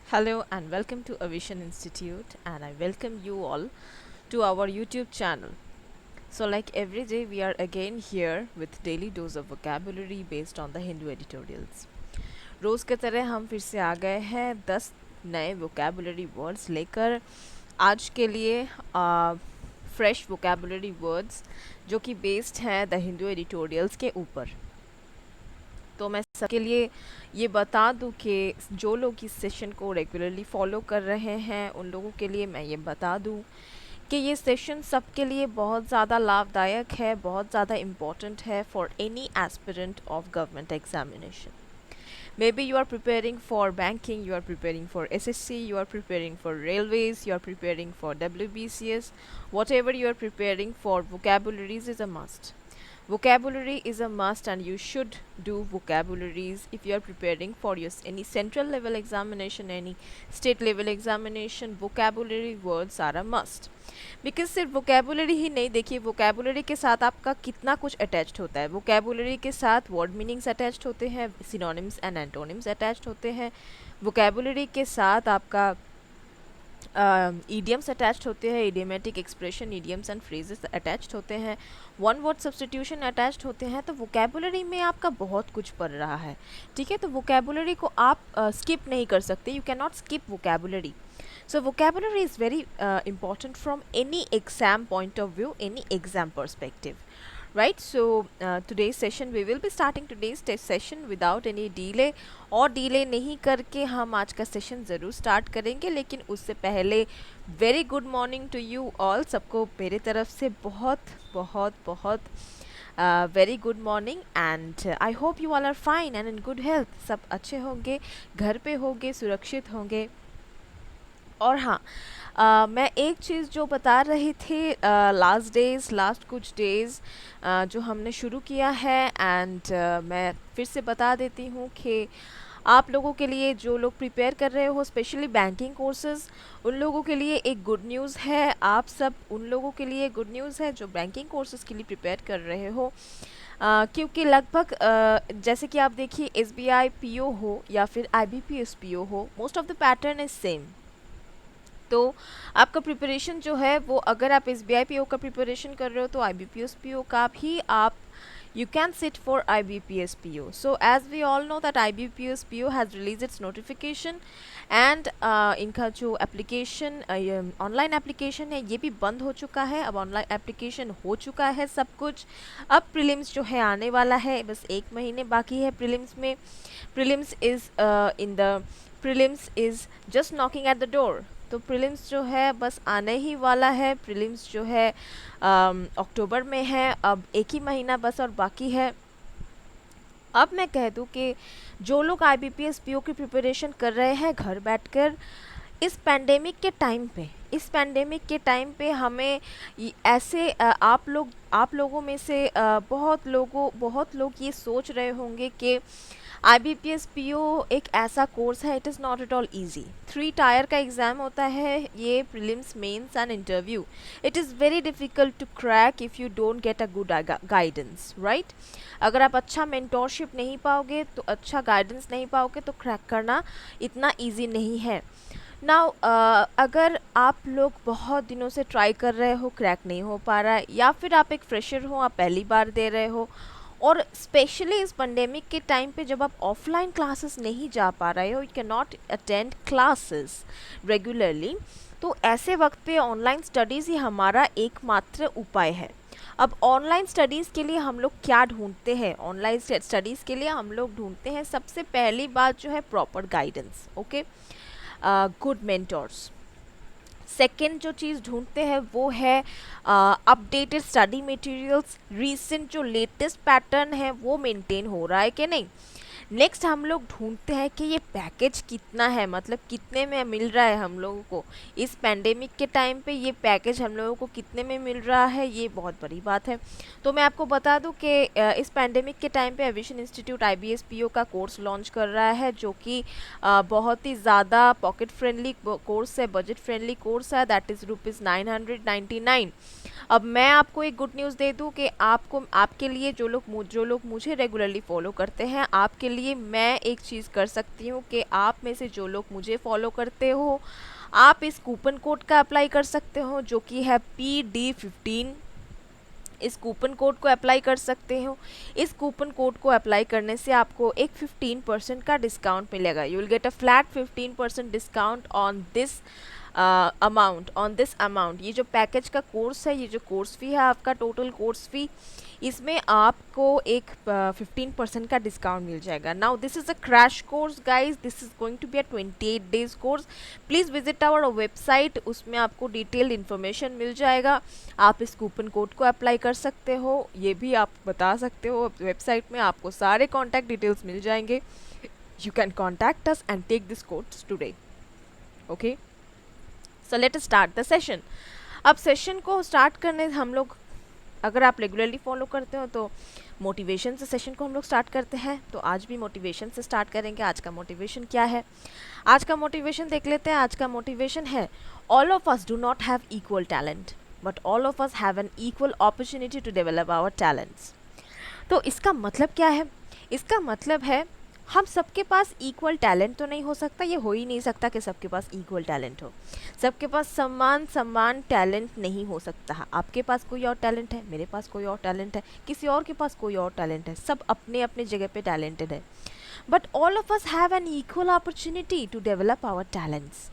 Hello and welcome to Aviation Institute, and I welcome you all to our YouTube channel. So, like every day, we are again here with daily dose of vocabulary based on the Hindu editorials. रोज की तरह हम फिर से आ गए हैं 10 नए vocabulary words लेकर आज के लिए फ्रेश vocabulary words जो कि बेस्ड हैं द हिंदू एडिटोरियल्स के ऊपर। तो मैं सबके लिए ये बता दूं कि जो लोग इस सेशन को रेगुलरली फॉलो कर रहे हैं उन लोगों के लिए मैं ये बता दूं कि ये सेशन सबके लिए बहुत ज़्यादा लाभदायक है, बहुत ज़्यादा इम्पोर्टेंट है for any aspirant of government examination. Maybe you are preparing for banking, you are preparing for SSC, you are preparing for railways, you are preparing for WBCS, whatever you are preparing for, vocabularies is a must. Vocabulary is a must and you should do vocabularies if you are preparing for your any central level examination, any state level examination. Vocabulary words are a must. Because सिर्फ vocabulary ही नहीं, देखिए vocabulary के साथ आपका कितना कुछ attached होता है। वोकेबुलरी के साथ वर्ड मीनिंग्स अटैच्ड होते हैं, सिनोनिम्स एंड एंटोनिम्स अटैच्ड होते हैं। वोकेबुलरी के साथ आपका ईडियम्स अटैच्ड होते हैं, idiomatic expression, idioms and phrases attached होते हैं, वन वर्ड सब्स्टिट्यूशन अटैच्ड होते हैं। तो वोकेबुलरी में आपका बहुत कुछ पड़ रहा है, ठीक है। तो वोकेबुलरी को आप स्किप नहीं कर सकते, you can not skip vocabulary. So vocabulary is very important from any exam point of view, any exam perspective, right? So today's session we will be starting today's session without any delay, और delay नहीं करके हम आज का session ज़रूर start करेंगे। लेकिन उससे पहले very good morning to you all, सबको मेरे तरफ से बहुत बहुत बहुत very good morning and I hope you all are fine and in good health. सब अच्छे होंगे, घर पे होंगे, सुरक्षित होंगे। और हाँ, मैं एक चीज़ जो बता रही थी, लास्ट कुछ डेज़ जो हमने शुरू किया है, एंड मैं फिर से बता देती हूँ कि आप लोगों के लिए, जो लोग प्रिपेयर कर रहे हो स्पेशली बैंकिंग कोर्सेज, उन लोगों के लिए एक गुड न्यूज़ है। आप सब उन लोगों के लिए गुड न्यूज़ है जो बैंकिंग कोर्सेज के लिए प्रिपेयर कर रहे हो, क्योंकि लगभग जैसे कि आप देखिए SBI PO हो या फिर IBPS PO हो, most of the pattern is same. तो आपका प्रिपरेशन जो है वो, अगर आप SBI PO का प्रिपरेशन कर रहे हो तो IBPS PO का भी आप you can sit for IBPS PO. So as we all know that IBPS PO has released its notification and इनका जो एप्लीकेशन ऑनलाइन एप्लीकेशन है ये भी बंद हो चुका है। अब ऑनलाइन एप्लीकेशन हो चुका है सब कुछ। अब प्रीलिम्स जो है आने वाला है, बस 1 महीने बाकी है प्रीलिम्स में। Prelims is just knocking at the door. तो प्रीलिम्स जो है बस आने ही वाला है। प्रीलिम्स जो है अक्टूबर में है, अब 1 ही महीना बस और बाकी है। अब मैं कह दूं कि जो लोग IBPS PO की प्रिपरेशन कर रहे हैं घर बैठकर, इस पैंडेमिक के टाइम पे हमें ऐसे आप लोगों में से बहुत लोग ये सोच रहे होंगे कि IBPS PO एक ऐसा कोर्स है, it is not at all easy. 3 tier का एग्ज़ाम होता है ये, prelims, mains and interview. It is very difficult to crack if you don't get a good guidance, right. अगर आप अच्छा मेंटोरशिप नहीं पाओगे, तो अच्छा गाइडेंस नहीं पाओगे, तो क्रैक करना इतना ईजी नहीं है। नाउ अगर आप लोग बहुत दिनों से ट्राई कर रहे हो, क्रैक नहीं हो पा रहा है, या फिर आप एक फ्रेशर हो, आप पहली बार दे रहे हो, और स्पेशली इस पेंडेमिक के टाइम पे जब आप ऑफलाइन क्लासेस नहीं जा पा रहे हो, you can not attend classes regularly, तो ऐसे वक्त पे ऑनलाइन स्टडीज़ ही हमारा एकमात्र उपाय है। अब ऑनलाइन स्टडीज़ के लिए हम लोग क्या ढूंढते हैं? ऑनलाइन स्टडीज़ के लिए हम लोग ढूंढते हैं सबसे पहली बात जो है proper guidance, okay, good mentors. Second जो चीज़ ढूंढते हैं वो है अपडेटेड स्टडी मटेरियल्स, रीसेंट जो लेटेस्ट पैटर्न है वो मेंटेन हो रहा है कि नहीं। नेक्स्ट हम लोग ढूंढते हैं कि ये पैकेज कितना है, मतलब कितने में मिल रहा है हम लोगों को इस पैंडेमिक के टाइम पे, ये पैकेज हम लोगों को कितने में मिल रहा है, ये बहुत बड़ी बात है। तो मैं आपको बता दूं कि इस पैंडेमिक के टाइम पे एविएशन इंस्टीट्यूट IBS PO का कोर्स लॉन्च कर रहा है, जो कि बहुत ही ज़्यादा पॉकेट फ्रेंडली कोर्स है, बजट फ्रेंडली कोर्स है। That is ₹999। अब मैं आपको एक गुड न्यूज़ दे दूं कि आपको, आपके लिए जो लोग मुझे रेगुलरली फॉलो करते हैं, आपके लिए मैं एक चीज़ कर सकती हूँ कि आप में से जो लोग मुझे फॉलो करते हो, आप इस कूपन कोड का अप्लाई कर सकते हो जो कि है PD15। इस कूपन कोड को अप्लाई कर सकते हो। इस कूपन कोड को अप्लाई करने से आपको एक 15% का डिस्काउंट मिलेगा। You will get a flat 15% discount on this amount. ये जो पैकेज का कोर्स है, ये जो कोर्स फी है आपका, टोटल कोर्स फी, इसमें आपको एक 15% का डिस्काउंट मिल जाएगा। Now this is a crash course guys, this is going to be a 28 days course. Please visit our website, उसमें आपको डिटेल्ड इन्फॉर्मेशन मिल जाएगा। आप इस कूपन कोड को अप्लाई कर सकते हो, ये भी आप बता सकते हो। वेबसाइट में आपको सारे कॉन्टैक्ट डिटेल्स मिल जाएंगे। You can contact us and take this course today. Okay, so let us start the session. अब सेशन को स्टार्ट करने हम लोग, अगर आप रेगुलरली फॉलो करते हो तो मोटिवेशन से सेशन को हम लोग स्टार्ट करते हैं। तो आज भी मोटिवेशन से स्टार्ट करेंगे। आज का मोटिवेशन क्या है? आज का मोटिवेशन देख लेते हैं। आज का मोटिवेशन है, all of us do not have equal talent but all of us have an equal opportunity to develop our talents. तो इसका मतलब क्या है? इसका मतलब है हम सबके पास इक्वल टैलेंट तो नहीं हो सकता, ये हो ही नहीं सकता कि सबके पास इक्वल टैलेंट हो। सबके पास समान समान टैलेंट नहीं हो सकता। आपके पास कोई और टैलेंट है, मेरे पास कोई और टैलेंट है, किसी और के पास कोई और टैलेंट है, सब अपने अपने जगह पे टैलेंटेड है। But all of us have an equal opportunity to develop our talents.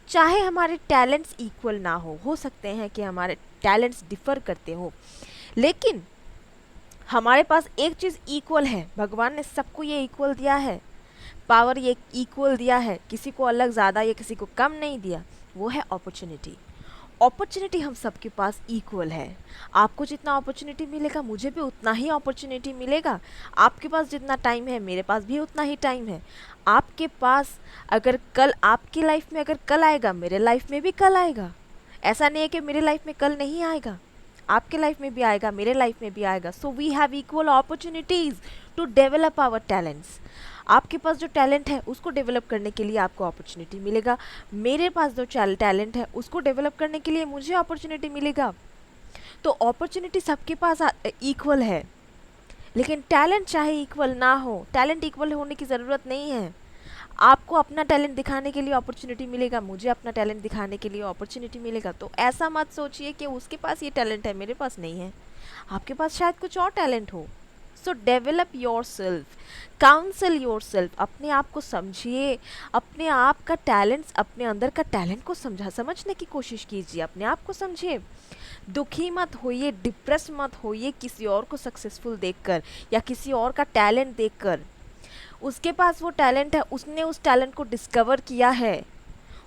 चाहे हमारे टैलेंट्स इक्वल ना हो सकते हैं कि हमारे टैलेंट्स डिफर करते हो, लेकिन हमारे पास एक चीज़ इक्वल है। भगवान ने सबको ये इक्वल दिया है, पावर ये इक्वल दिया है, किसी को अलग ज़्यादा या किसी को कम नहीं दिया। वो है अपॉर्चुनिटी। अपॉर्चुनिटी हम सबके पास इक्वल है। आपको जितना अपॉर्चुनिटी मिलेगा, मुझे भी उतना ही अपॉर्चुनिटी मिलेगा। आपके पास जितना टाइम है, मेरे पास भी उतना ही टाइम है। आपके पास अगर कल, आपकी लाइफ में अगर कल आएगा, मेरे लाइफ में भी कल आएगा। ऐसा नहीं है कि मेरे लाइफ में कल नहीं आएगा, आपके लाइफ में भी आएगा, मेरे लाइफ में भी आएगा। So we have equal opportunities to develop our talents. आपके पास जो टैलेंट है उसको डेवलप करने के लिए आपको अपॉर्चुनिटी मिलेगा, मेरे पास जो टैलेंट है उसको डेवलप करने के लिए मुझे अपॉर्चुनिटी मिलेगा। तो अपॉर्चुनिटी सबके पास इक्वल है, लेकिन टैलेंट चाहे इक्वल ना हो, टैलेंट इक्वल होने की ज़रूरत नहीं है। आपको अपना टैलेंट दिखाने के लिए अपॉर्चुनिटी मिलेगा, मुझे अपना टैलेंट दिखाने के लिए अपॉर्चुनिटी मिलेगा। तो ऐसा मत सोचिए कि उसके पास ये टैलेंट है, मेरे पास नहीं है। आपके पास शायद कुछ और टैलेंट हो। सो develop your self, council your self. अपने आप को समझिए, अपने आप का टैलेंट, अपने अंदर का टैलेंट को समझने की कोशिश कीजिए। अपने आप को समझिए, दुखी मत होइए, डिप्रेस मत होइए किसी और को सक्सेसफुल देखकर या किसी और का टैलेंट देखकर। उसके पास वो टैलेंट है, उसने उस टैलेंट को डिस्कवर किया है,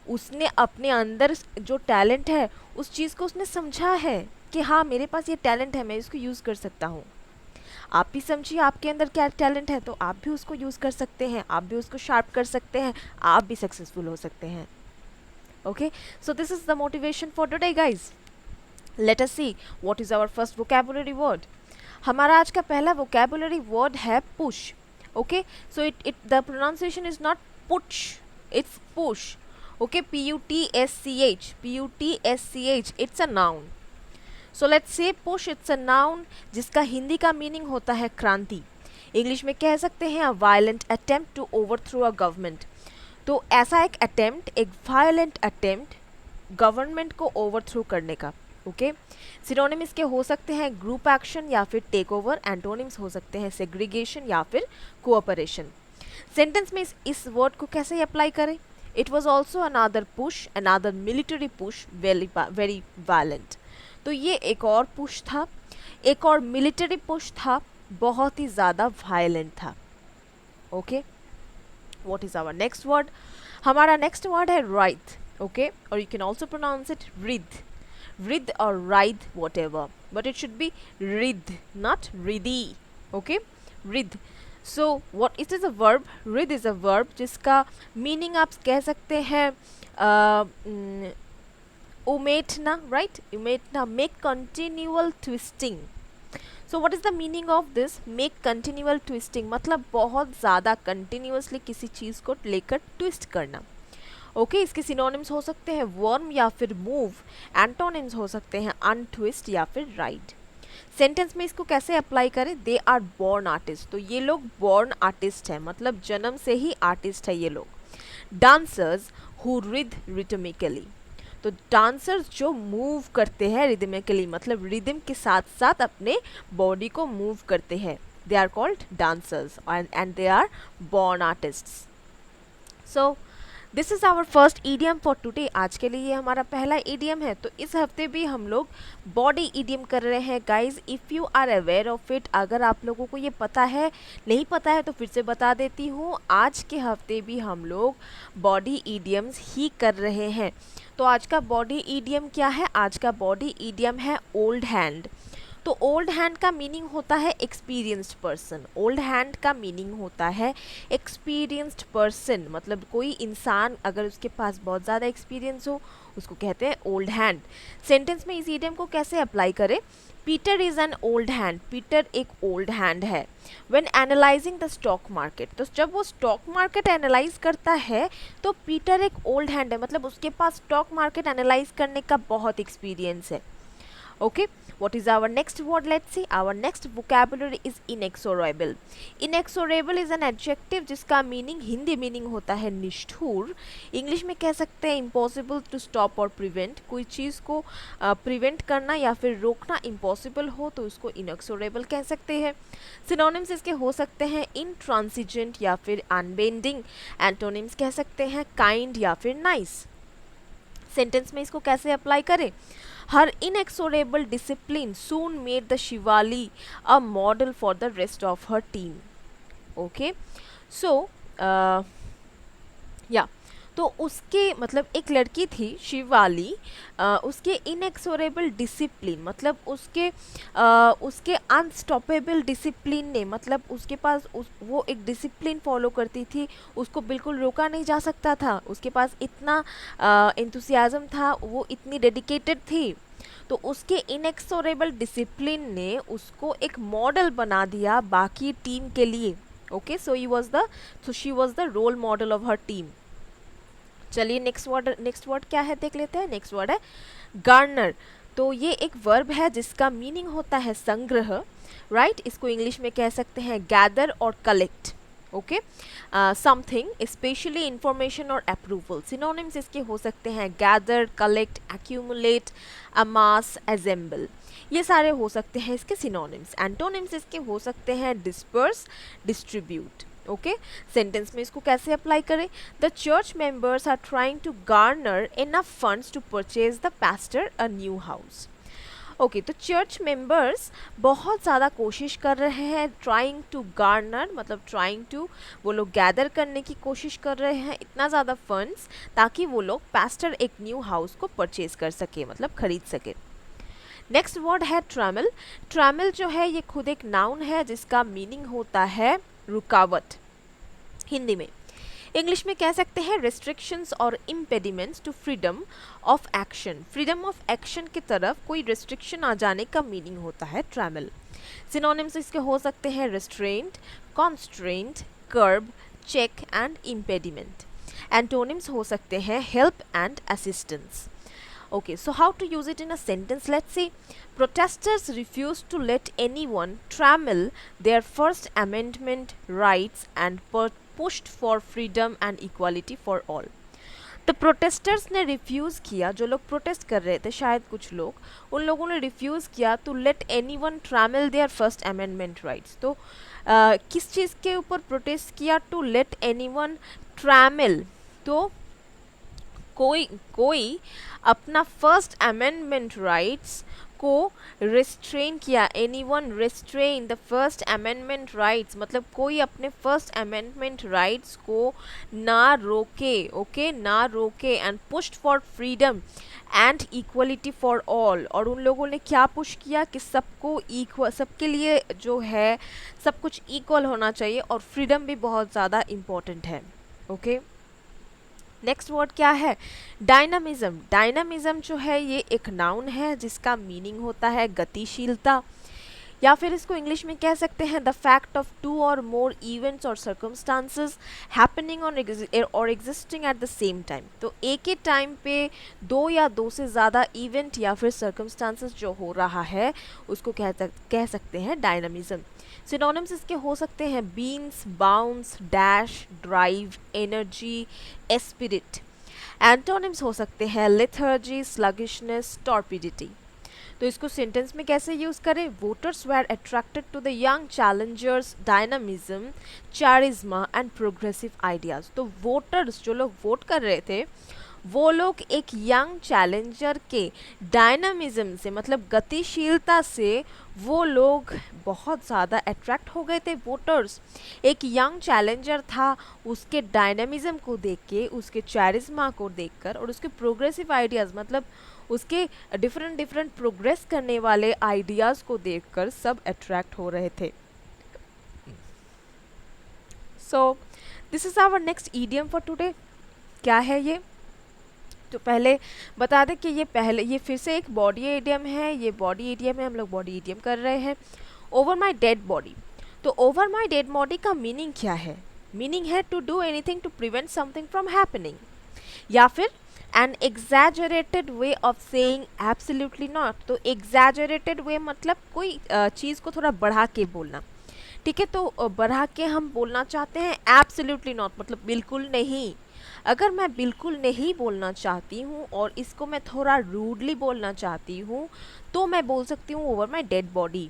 उसने अपने अंदर जो टैलेंट है उस चीज़ को उसने समझा है कि हाँ मेरे पास ये टैलेंट है, मैं इसको यूज़ कर सकता हूँ। आप भी समझिए आपके अंदर क्या टैलेंट है, तो आप भी उसको यूज़ कर सकते हैं, आप भी उसको शार्प कर सकते हैं, आप भी सक्सेसफुल हो सकते हैं। Okay, so this is the motivation for today guys. Let us see what is our first vocabulary word. हमारा आज का पहला वोकैबुलरी वर्ड है push. Okay, so the pronunciation is not push, it's push. Okay, P-U-T-S-C-H, P-U-T-S-C-H, it's a noun. So let's say push, it's a noun जिसका हिंदी का meaning होता है क्रांति। इंग्लिश में कह सकते हैं a violent attempt to overthrow a government। तो ऐसा एक अटेम्प्ट, एक वायलेंट अटेम्प्ट गवर्नमेंट को ओवरथ्रो करने का। ओके, सिनोनिम इसके हो सकते हैं ग्रुप एक्शन या फिर टेक ओवर। एंटोनिम्स हो सकते हैं सेग्रीगेशन या फिर कोऑपरेशन। सेंटेंस में इस वर्ड को कैसे अप्लाई करें? It was also another push, another military push, very violent. तो ये एक और पुश था, एक और मिलिट्री पुश था, बहुत ही ज़्यादा वायलेंट था। Okay, what is our next word? हमारा नेक्स्ट वर्ड है राइथ। ओके, और you can also pronounce it rid, rid or ride, whatever, but it should be rid, not riddy. Okay, rid. So what it is a verb, rid is a verb जिसका meaning आप कह सकते हैं उमेटना, right? उमेटना, make continual twisting. So what is the meaning of this? Make continual twisting मतलब बहुत ज़्यादा continuously किसी चीज़ को लेकर twist करना। ओके, इसके सिनोनिम्स हो सकते हैं वर्म या फिर मूव, एंटोनिम्स हो सकते हैं अनट्विस्ट या फिर राइड। सेंटेंस में इसको कैसे अप्लाई करें, दे आर बॉर्न आर्टिस्ट, तो ये लोग बॉर्न आर्टिस्ट है, मतलब जन्म से ही आर्टिस्ट है ये लोग। डांसर्स हु रिद रिदमिकली, तो डांसर्स जो मूव करते हैं रिदमिकली, मतलब रिदम के साथ साथ अपने बॉडी को मूव करते हैं, they are called dancers and they are born artists. So this is our first idiom for today, आज के लिए ये हमारा पहला ईडियम है। तो इस हफ्ते भी हम लोग बॉडी ईडियम कर रहे हैं guys, if you are aware of it, अगर आप लोगों को ये पता है, नहीं पता है तो फिर से बता देती हूँ, आज के हफ्ते भी हम लोग बॉडी ईडियम्स ही कर रहे हैं। तो आज का बॉडी ईडियम क्या है, आज का बॉडी ईडियम है ओल्ड हैंड। तो ओल्ड हैंड का मीनिंग होता है एक्सपीरियंस्ड पर्सन, ओल्ड हैंड का मीनिंग होता है एक्सपीरियंस्ड पर्सन, मतलब कोई इंसान अगर उसके पास बहुत ज़्यादा एक्सपीरियंस हो उसको कहते हैं ओल्ड हैंड। सेंटेंस में इस इडियम को कैसे अप्लाई करें, Peter is an old hand, Peter एक ओल्ड हैंड है। When analysing the stock market, तो जब वो स्टॉक मार्केट एनालाइज करता है तो पीटर एक ओल्ड हैंड है, मतलब उसके पास स्टॉक मार्केट एनालाइज करने का बहुत एक्सपीरियंस है। Okay, what is our next word? Let's see. Our next vocabulary is inexorable. Inexorable is an adjective जिसका मीनिंग, हिंदी मीनिंग होता है निष्ठुर, इंग्लिश में कह सकते हैं impossible to stop or prevent, कोई चीज़ को प्रिवेंट करना या फिर रोकना इम्पॉसिबल हो तो उसको inexorable कह सकते हैं। सिनोनिम्स इसके हो सकते हैं intransigent या फिर unbending, एंटोनिम्स कह सकते हैं kind या फिर nice। सेंटेंस में इसको कैसे अप्लाई करें, Her inexorable discipline soon made the Shivali a model for the rest of her team. Okay, so yeah, तो उसके मतलब एक लड़की थी शिवाली, उसके इनएक्सोरेबल डिसिप्लिन मतलब उसके अनस्टॉपेबल डिसिप्लिन ने, मतलब उसके पास वो एक डिसिप्लिन फॉलो करती थी, उसको बिल्कुल रोका नहीं जा सकता था, उसके पास इतना एंथुसियाज्म था, वो इतनी डेडिकेटेड थी, तो उसके इनएक्सोरेबल डिसिप्लिन ने उसको एक मॉडल बना दिया बाकी टीम के लिए। Okay, so she was the role model of her team. चलिए नेक्स्ट वर्ड क्या है देख लेते हैं। नेक्स्ट वर्ड है गार्नर। तो ये एक वर्ब है जिसका मीनिंग होता है संग्रह, राइट। इसको इंग्लिश में कह सकते हैं गैदर और collect. Okay, something specially information और अप्रूवल। सिनोनिम्स इसके हो सकते हैं गैदर, कलेक्ट, एक्यूमुलेट, अमास, असेंबल, ये सारे हो सकते हैं इसके सिनोनिम्स। एंटोनिम्स इसके हो सकते हैं डिस्पर्स, डिस्ट्रीब्यूट। ओके, सेंटेंस में इसको कैसे अप्लाई करें, the church members are trying to garner enough funds to purchase the pastor a new house. Okay, तो चर्च मेंबर्स बहुत ज़्यादा कोशिश कर रहे हैं, ट्राइंग टू गार्नर मतलब ट्राइंग टू, वो लोग गैदर करने की कोशिश कर रहे हैं इतना ज़्यादा फंड्स ताकि वो लोग पास्टर एक न्यू हाउस को परचेज कर सके, मतलब खरीद सके। नेक्स्ट वर्ड है ट्रैमल। ट्रैमल जो है ये खुद एक नाउन है जिसका मीनिंग होता है रुकावट हिंदी में। इंग्लिश में कह सकते हैं रेस्ट्रिक्शंस और impediments to freedom of action. Freedom of action की तरफ कोई रेस्ट्रिक्शन आ जाने का मीनिंग होता है ट्रैमल। सिनोनिम्स इसके हो सकते हैं restraint, constraint, curb, check and impediment. Antonyms हो सकते हैं help and assistance. Okay, so how to use it in a sentence? Let's see. Protesters refused to let anyone trammel their First Amendment rights and pushed for freedom and equality for all. तो protesters ने refuse किया, जो लोग protest कर रहे थे शायद कुछ लोग, उन लोगों ने रिफ्यूज़ किया to let anyone trammel their first amendment rights. तो किस चीज़ के ऊपर प्रोटेस्ट किया, टू लेट एनीवन ट्रैमल, तो कोई अपना फर्स्ट अमेंडमेंट राइट्स को रिस्ट्रेन किया। Anyone restrain the first amendment rights, मतलब कोई अपने फर्स्ट अमेंडमेंट राइट्स को ना रोके। ओके, ना रोके। And pushed for freedom and equality for all, और उन लोगों ने क्या पुश किया कि सबको इक्वल, सबके लिए जो है सब कुछ इक्वल होना चाहिए, और फ्रीडम भी बहुत ज़्यादा इम्पोर्टेंट है। ओके, नेक्स्ट वर्ड क्या है, डायनामिज्म। डायनामिज्म जो है ये एक नाउन है जिसका मीनिंग होता है गतिशीलता। या फिर इसको इंग्लिश में कह सकते हैं द फैक्ट ऑफ टू और मोर इवेंट्स और सर्कमस्टांसेस हैपनिंग और existing at the same time. तो एक ही टाइम पे दो या दो से ज़्यादा इवेंट या फिर सर्कमस्टांसेस जो हो रहा है उसको कह सकते हैं डायनामिज्म। सिनोनिम्स इसके हो सकते हैं beans, bounce, dash, drive, energy, Spirit. Antonyms हो सकते हैं लेथर्जी, स्लगिशनेस, टॉर्पिडिटी। तो इसको सेंटेंस में कैसे यूज करें? Voters were attracted to the young challengers dynamism, charisma and progressive ideas. तो वोटर्स, जो लोग वोट कर रहे थे, वो लोग एक यंग चैलेंजर के डायनामिज्म से, मतलब गतिशीलता से वो लोग बहुत ज़्यादा अट्रैक्ट हो गए थे। वोटर्स एक यंग चैलेंजर था, उसके डायनामिज्म को देख के, उसके चैरिज्मा को देखकर और उसके प्रोग्रेसिव आइडियाज़, मतलब उसके डिफरेंट प्रोग्रेस करने वाले आइडियाज़ को देखकर सब अट्रैक्ट हो रहे थे। So this is our next idiom for today. क्या है ये? तो पहले बता दें कि ये फिर से एक बॉडी एडियम है। ये बॉडी एडियम है, हम लोग बॉडी एडियम कर रहे हैं। Over my dead body. तो ओवर माई डेड बॉडी का मीनिंग क्या है? मीनिंग है to do anything to prevent something from happening, या फिर an exaggerated way of saying absolutely not. तो एग्जैजरेटेड वे मतलब कोई चीज़ को थोड़ा बढ़ा के बोलना, ठीक है। तो बढ़ा के हम बोलना चाहते हैं एब्सोल्युटली नॉट, मतलब बिल्कुल नहीं। अगर मैं बिल्कुल नहीं बोलना चाहती हूँ और इसको मैं थोड़ा रूडली बोलना चाहती हूँ तो मैं बोल सकती हूँ ओवर माई डेड बॉडी।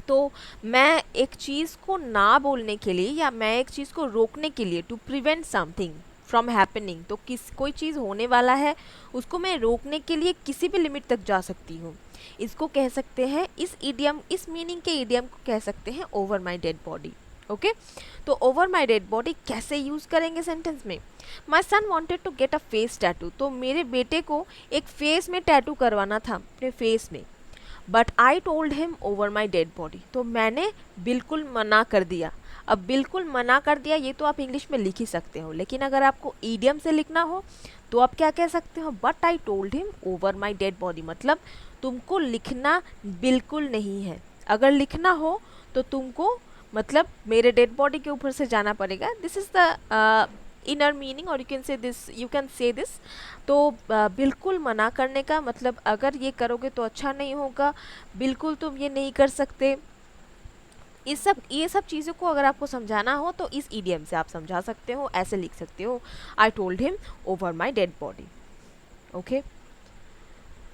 तो मैं एक चीज़ को ना बोलने के लिए या मैं एक चीज़ को रोकने के लिए, to prevent something from happening, तो कोई चीज़ होने वाला है उसको मैं रोकने के लिए किसी भी लिमिट तक जा सकती हूँ। इसको कह सकते हैं, इस मीनिंग के इडियम को कह सकते हैं over my dead body. Okay, तो ओवर माई डेड बॉडी कैसे यूज़ करेंगे सेंटेंस में? My son wanted to get a face tattoo. तो मेरे बेटे को एक फेस में टैटू करवाना था, अपने फेस में। But I told him over my dead body. तो मैंने बिल्कुल मना कर दिया। अब बिल्कुल मना कर दिया ये तो आप इंग्लिश में लिख ही सकते हो, लेकिन अगर आपको ईडियम से लिखना हो तो आप क्या कह सकते हो? But I told him over my dead body. मतलब तुमको लिखना बिल्कुल नहीं है। अगर लिखना हो तो तुमको मतलब मेरे डेड बॉडी के ऊपर से जाना पड़ेगा। This is the inner meaning, और यू कैन से दिस। तो बिल्कुल मना करने का मतलब अगर ये करोगे तो अच्छा नहीं होगा, बिल्कुल तुम ये नहीं कर सकते। ये सब चीज़ों को अगर आपको समझाना हो तो इस ईडियम से आप समझा सकते हो, ऐसे लिख सकते हो, I told him over my dead body. Okay,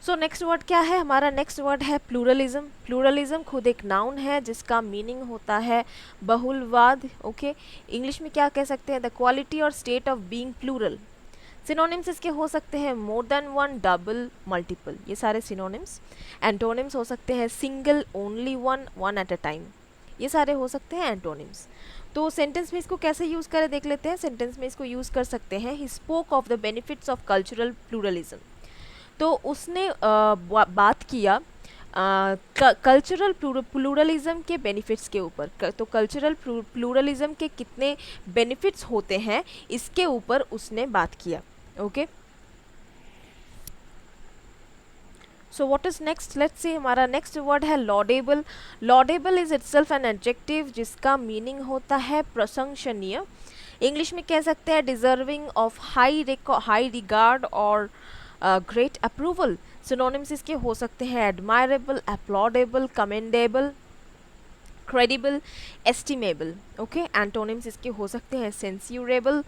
so next word क्या है हमारा? नेक्स्ट वर्ड है प्लूरलिज्म। प्लूरलिज्म खुद एक नाउन है जिसका मीनिंग होता है बहुलवाद। ओके, इंग्लिश में क्या कह सकते हैं? द क्वालिटी और state of being plural. Synonyms इसके हो सकते हैं more than one, double, multiple, ये सारे सिनोनिम्स। एंटोनिम्स हो सकते हैं single, only one, one at a time, ये सारे हो सकते हैं एंटोनिम्स। तो सेंटेंस में इसको कैसे यूज़ करें देख लेते हैं। सेंटेंस में इसको यूज़ कर सकते हैं, he spoke of the benefits of cultural pluralism. तो उसने बात किया कल्चरल प्लूरलिज्म के बेनिफिट्स के ऊपर। तो कल्चरल प्लूरलिज्म के कितने बेनिफिट्स होते हैं इसके ऊपर उसने बात किया। Okay, so what is next? Let's see, हमारा नेक्स्ट वर्ड है laudable. Laudable is itself an adjective जिसका मीनिंग होता है प्रशंसनीय। इंग्लिश में कह सकते हैं डिजर्विंग ऑफ हाई रिगार्ड और ग्रेट अप्रूवल। सिनोनिम्स इसके हो सकते हैं admirable, applaudable, commendable, credible, estimable. Okay, antonyms इसके हो सकते हैं सेंस्यूरेबल,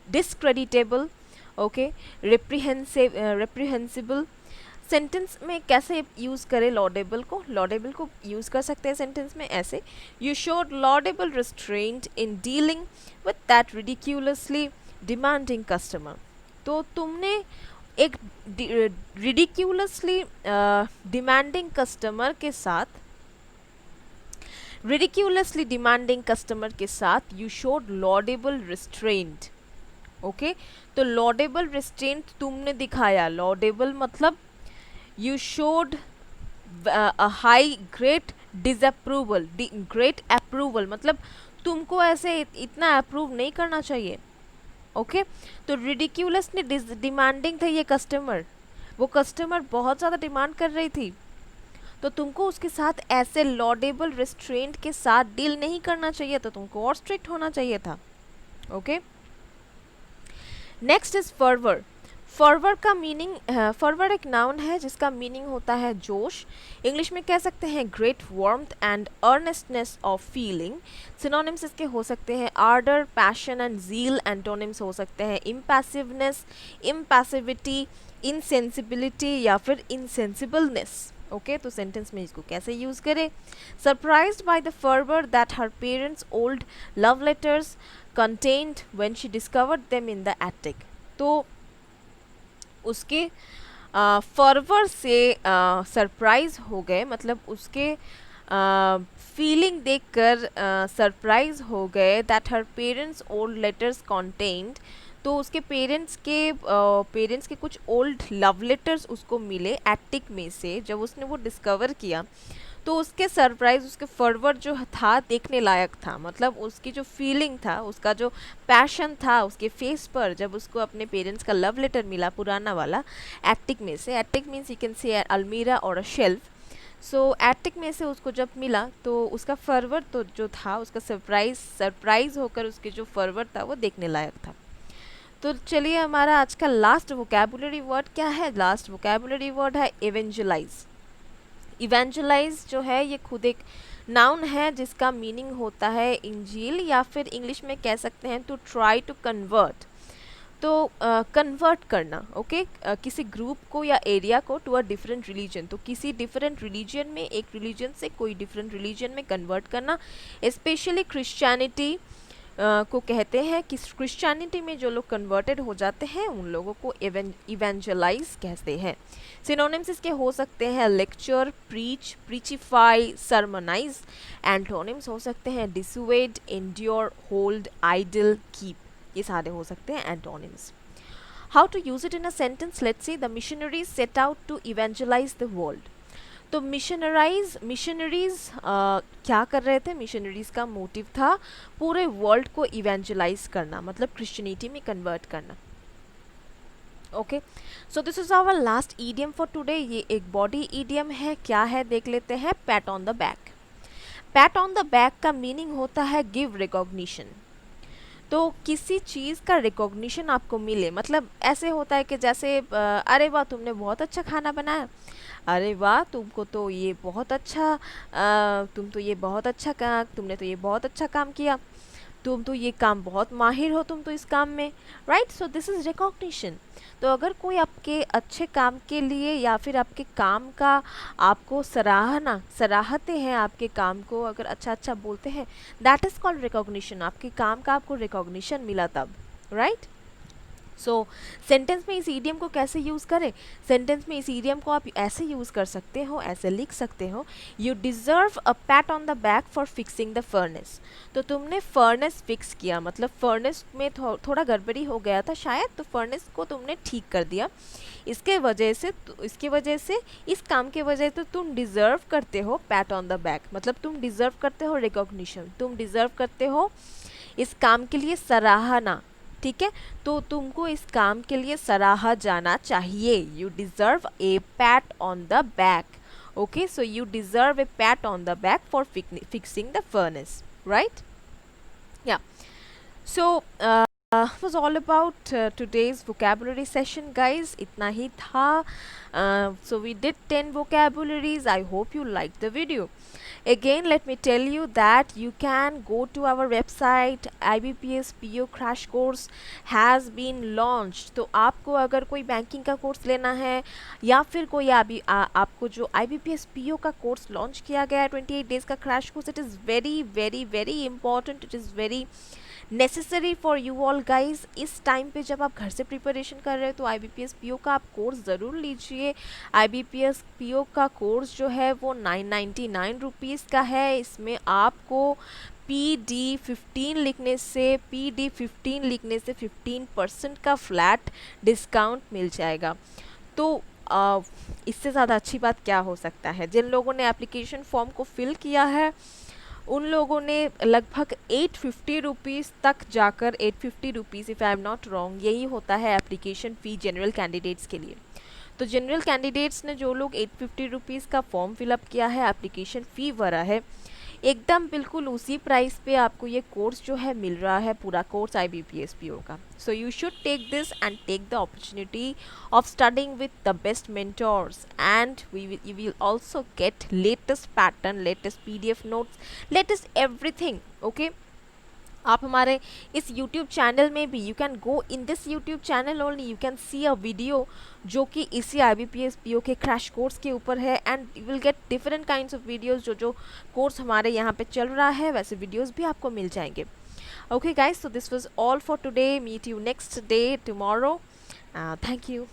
डिस्क्रेडिटेबल, ओके, रेप्रिहेंसिबल। सेंटेंस में कैसे यूज़ करें लॉडेबल को? लॉडेबल को यूज़ कर सकते हैं सेंटेंस में ऐसे, you showed laudable restraint in dealing with that ridiculously demanding customer. तो तुमने एक रिडिक्यूलसली डिमांडिंग कस्टमर के साथ you showed laudable restraint. Okay, तो लॉडेबल रिस्ट्रेंट तुमने दिखाया। लॉडेबल मतलब you showed high great disapproval, great approval मतलब तुमको ऐसे इतना अप्रूव नहीं करना चाहिए। ओके, तो रिडिक्यूलसली डिमांडिंग था ये कस्टमर, वो कस्टमर बहुत ज़्यादा डिमांड कर रही थी, तो तुमको उसके साथ ऐसे लॉडेबल रेस्ट्रेंट के साथ डील नहीं करना चाहिए था, तुमको और स्ट्रिक्ट होना चाहिए था। Okay, next is fervour. Fervour का मीनिंग, फर्वर एक नाउन है जिसका मीनिंग होता है जोश। इंग्लिश में कह सकते हैं great warmth and earnestness of feeling. Synonyms इसके हो सकते हैं ardour, passion and zeal. Antonyms हो सकते हैं इम्पैसिवनेस, इम्पैसिविटी, इनसेंसिबिलिटी या फिर इनसेंसिबलनेस। ओके, तो सेंटेंस में इसको कैसे यूज़ करें? Surprised by the fervour that her parents old love letters contained when she discovered them in the attic। तो उसके फर्वर से सरप्राइज हो गए, मतलब उसके फीलिंग देखकर सरप्राइज हो गए। That her parents old letters contained, तो उसके पेरेंट्स के कुछ ओल्ड लव लेटर्स उसको मिले एटिक में से। जब उसने वो डिस्कवर किया तो उसके सरप्राइज, उसके फर्वर जो था देखने लायक था। मतलब उसकी जो फीलिंग था, उसका जो पैशन था उसके फेस पर, जब उसको अपने पेरेंट्स का लव लेटर मिला पुराना वाला एटिक में से। Attic means you can say अलमीरा और अ शेल्फ। सो एटिक में से उसको जब मिला तो उसका फर्वर तो जो था, उसका सरप्राइज होकर उसके जो फर्वर था वो देखने लायक था। तो चलिए, हमारा आज का लास्ट वोकैबुलरी वर्ड क्या है? लास्ट वोकैबुलरी वर्ड है इवेंजलाइज। इवेंजलाइज जो है ये खुद एक नाउन है जिसका मीनिंग होता है इंजील, या फिर इंग्लिश में कह सकते हैं टू ट्राई टू कन्वर्ट। तो कन्वर्ट करना, ओके, किसी ग्रुप को या एरिया को टू अ डिफरेंट रिलीजन। तो किसी डिफरेंट रिलीजन में, एक रिलीजन से कोई डिफरेंट रिलीजन में कन्वर्ट करना। स्पेशली क्रिश्चियनिटी को कहते हैं कि क्रिश्चियनिटी में जो लोग कन्वर्टेड हो जाते हैं उन लोगों को इवेंजलाइज कहते हैं। सिनोनिम्स इसके हो सकते हैं lecture, preach, preachify, sermonize. Antonyms हो सकते हैं dissuade, endure, hold, idle, keep. ये सारे हो सकते हैं antonyms. How to use it in a sentence? Let's say the missionaries set out to evangelize the world. तो मिशनरीज क्या कर रहे थे? मिशनरीज का मोटिव था पूरे वर्ल्ड को इवेंजलाइज करना, मतलब क्रिश्चियनिटी में कन्वर्ट करना। Okay, so this is our last idiom for today. ये एक बॉडी ईडियम है, क्या है देख लेते हैं। PAT on the back. PAT on the back का मीनिंग होता है गिव रिकॉग्निशन। तो किसी चीज़ का रिकॉग्निशन आपको मिले, मतलब ऐसे होता है कि जैसे अरे वाह तुमने बहुत अच्छा खाना बनाया, अरे वाह तुमको तो ये बहुत अच्छा, तुमने तो ये बहुत अच्छा काम किया, तुम तो ये काम बहुत माहिर हो, तुम तो इस काम में, right. So this is recognition. तो अगर कोई आपके अच्छे काम के लिए या फिर आपके काम का आपको सराहते हैं, आपके काम को अगर अच्छा बोलते हैं, दैट इज़ कॉल्ड रिकॉग्निशन। आपके काम का आपको रिकॉग्निशन मिला तब, राइट। सो सेंटेंस में इस ईडियम को कैसे यूज़ करें? सेंटेंस में इस ईडियम को आप ऐसे यूज़ कर सकते हो, ऐसे लिख सकते हो, you deserve a PAT on the back for fixing the furnace. तो तुमने फर्नेस फिक्स किया, मतलब फर्नेस में थोड़ा गड़बड़ी हो गया था शायद, तो फर्नेस को तुमने ठीक कर दिया। इसके वजह से इस काम के वजह से तुम डिज़र्व करते हो पैट ऑन द बैक, मतलब तुम डिज़र्व करते हो रिकॉग्निशन, तुम डिज़र्व करते हो इस काम के लिए सराहना, ठीक है। तो तुमको इस काम के लिए सराहा जाना चाहिए। You deserve A PAT on the back. Okay, so you deserve A PAT on the back for fixing the furnace, right. या सो was all about today's vocabulary session, guys. इतना ही था. So we did 10 vocabularies. I hope you liked the video. Again, let me tell you that you can go to our website. IBPS PO crash course has been launched. तो आपको अगर कोई banking का course लेना है या फिर कोई आपको जो IBPS PO का कोर्स लॉन्च किया गया है 28 डेज का crash course, it is very very very important. It is very necessary for you all guys. इस टाइम पे जब आप घर से प्रिपरेशन कर रहे हो तो IBPS PO का आप कोर्स ज़रूर लीजिए. IBPS PO का कोर्स जो है वो 999 रुपीज़ का है. इसमें आपको PD15 लिखने से 15% का फ्लैट डिस्काउंट मिल जाएगा. तो इससे ज़्यादा अच्छी बात क्या हो सकता है. जिन लोगों ने एप्लीकेशन फॉर्म को फिल किया है उन लोगों ने लगभग 850 रुपीज़ तक जाकर 850 rupees, if I am not wrong, यही होता है एप्लीकेशन फ़ी जनरल कैंडिडेट्स के लिए. तो जनरल कैंडिडेट्स ने जो लोग 850 रुपीज़ का फॉर्म फिलअप किया है, एप्लीकेशन फ़ी भरा है, एकदम बिल्कुल उसी प्राइस पे आपको ये कोर्स जो है मिल रहा है, पूरा कोर्स IBPS PO का. So you should take this and take the opportunity of studying with the best mentors, and you will also get latest pattern, latest PDF notes, latest everything. Okay, आप हमारे इस YouTube channel में भी, you can go in this YouTube channel only, you can see a video जो कि इसी IBPS PO के crash course के ऊपर है, and you will get different kinds of videos. जो कोर्स हमारे यहाँ पे चल रहा है वैसे वीडियोस भी आपको मिल जाएंगे. Okay guys, so this was all for today. Meet you next day tomorrow. Thank you.